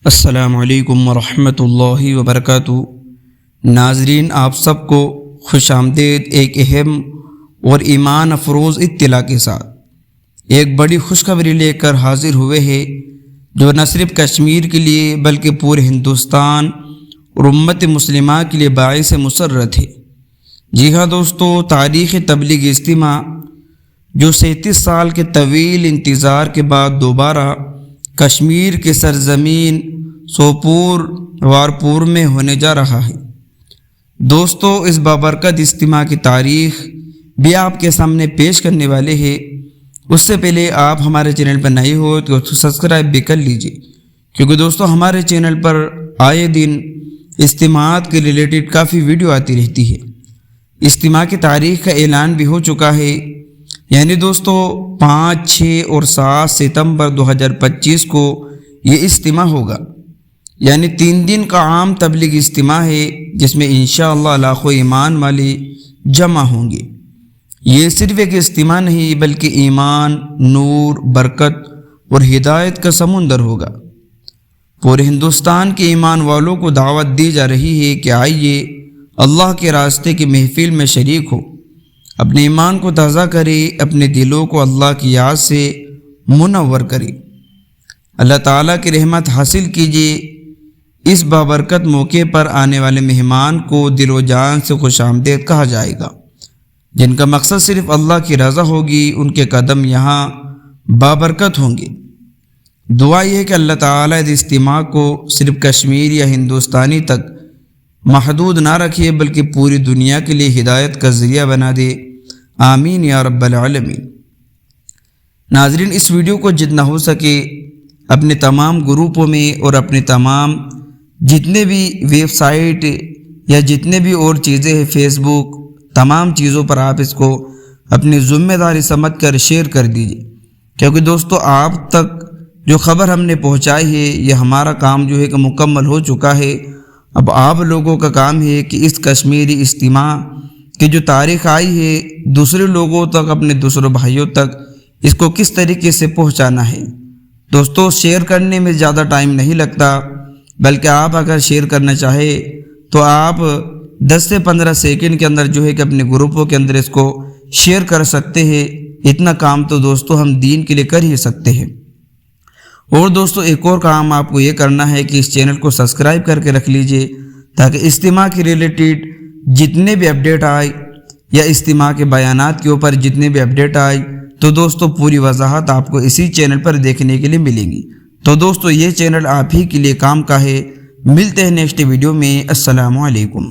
السلام علیکم ورحمۃ اللہ وبرکاتہ۔ ناظرین، آپ سب کو خوش آمدید ایک اہم اور ایمان افروز اطلاع کے ساتھ ایک بڑی خوشخبری لے کر حاضر ہوئے ہیں، جو نہ صرف کشمیر کے لیے بلکہ پورے ہندوستان اور امت مسلمہ کے لیے باعث مسرت ہے۔ جی ہاں دوستو، تاریخ تبلیغ اجتماع جو 37 سال کے طویل انتظار کے بعد دوبارہ کشمیر کے سرزمین سوپور وارپور میں ہونے جا رہا ہے۔ دوستو، اس بابرکت اجتماع کی تاریخ بھی آپ کے سامنے پیش کرنے والے ہیں۔ اس سے پہلے آپ ہمارے چینل پر نئے ہو تو سبسکرائب بھی کر لیجئے، کیونکہ دوستو ہمارے چینل پر آئے دن اجتماعات کے ریلیٹڈ کافی ویڈیو آتی رہتی ہے۔ اجتماع کی تاریخ کا اعلان بھی ہو چکا ہے، یعنی دوستو 5، 6 اور 7 ستمبر 2025 کو یہ اجتماع ہوگا، یعنی 3 دن کا عام تبلیغ اجتماع ہے، جس میں انشاءاللہ لاکھوں ایمان والے جمع ہوں گے۔ یہ صرف ایک اجتماع نہیں بلکہ ایمان، نور، برکت اور ہدایت کا سمندر ہوگا۔ پورے ہندوستان کے ایمان والوں کو دعوت دی جا رہی ہے کہ آئیے اللہ کے راستے کی محفل میں شریک ہو، اپنے ایمان کو تازہ کرے، اپنے دلوں کو اللہ کی یاد سے منور کرے، اللہ تعالیٰ کی رحمت حاصل کیجیے۔ اس بابرکت موقع پر آنے والے مہمان کو دل و جان سے خوش آمدید کہا جائے گا۔ جن کا مقصد صرف اللہ کی رضا ہوگی، ان کے قدم یہاں بابرکت ہوں گے۔ دعا یہ ہے کہ اللہ تعالیٰ اس اجتماع کو صرف کشمیر یا ہندوستانی تک محدود نہ رکھے، بلکہ پوری دنیا کے لیے ہدایت کا ذریعہ بنا دے۔ آمین یا رب العالمین۔ ناظرین، اس ویڈیو کو جتنا ہو سکے اپنے تمام گروپوں میں اور اپنے تمام جتنے بھی ویب سائٹ یا جتنے بھی اور چیزیں ہیں، فیس بک، تمام چیزوں پر آپ اس کو اپنی ذمہ داری سمجھ کر شیئر کر دیجیے، کیونکہ دوستو آپ تک جو خبر ہم نے پہنچائی ہے، یہ ہمارا کام جو ہے کہ مکمل ہو چکا ہے۔ اب آپ لوگوں کا کام ہے کہ اس کشمیری اجتماع کی جو تاریخ آئی ہے دوسرے لوگوں تک، اپنے دوسرے بھائیوں تک اس کو کس طریقے سے پہنچانا ہے۔ دوستو، شیئر کرنے میں زیادہ ٹائم نہیں لگتا، بلکہ آپ اگر شیئر کرنا چاہے تو آپ 10 سے 15 سیکنڈ کے اندر جو ہے کہ اپنے گروپوں کے اندر اس کو شیئر کر سکتے ہیں۔ اتنا کام تو دوستو ہم دین کے لیے کر ہی سکتے ہیں۔ اور دوستو، ایک اور کام آپ کو یہ کرنا ہے کہ اس چینل کو سبسکرائب کر کے رکھ لیجئے، تاکہ اجتماع کے ریلیٹڈ جتنے بھی اپڈیٹ آئے یا اجتماع کے بیانات کے اوپر جتنے بھی اپڈیٹ آئے تو دوستو پوری وضاحت آپ کو اسی چینل پر دیکھنے کے لیے ملے گی۔ تو دوستو یہ چینل آپ ہی کے لیے کام کا ہے۔ ملتے ہیں نیکسٹ ویڈیو میں۔ السلام علیکم۔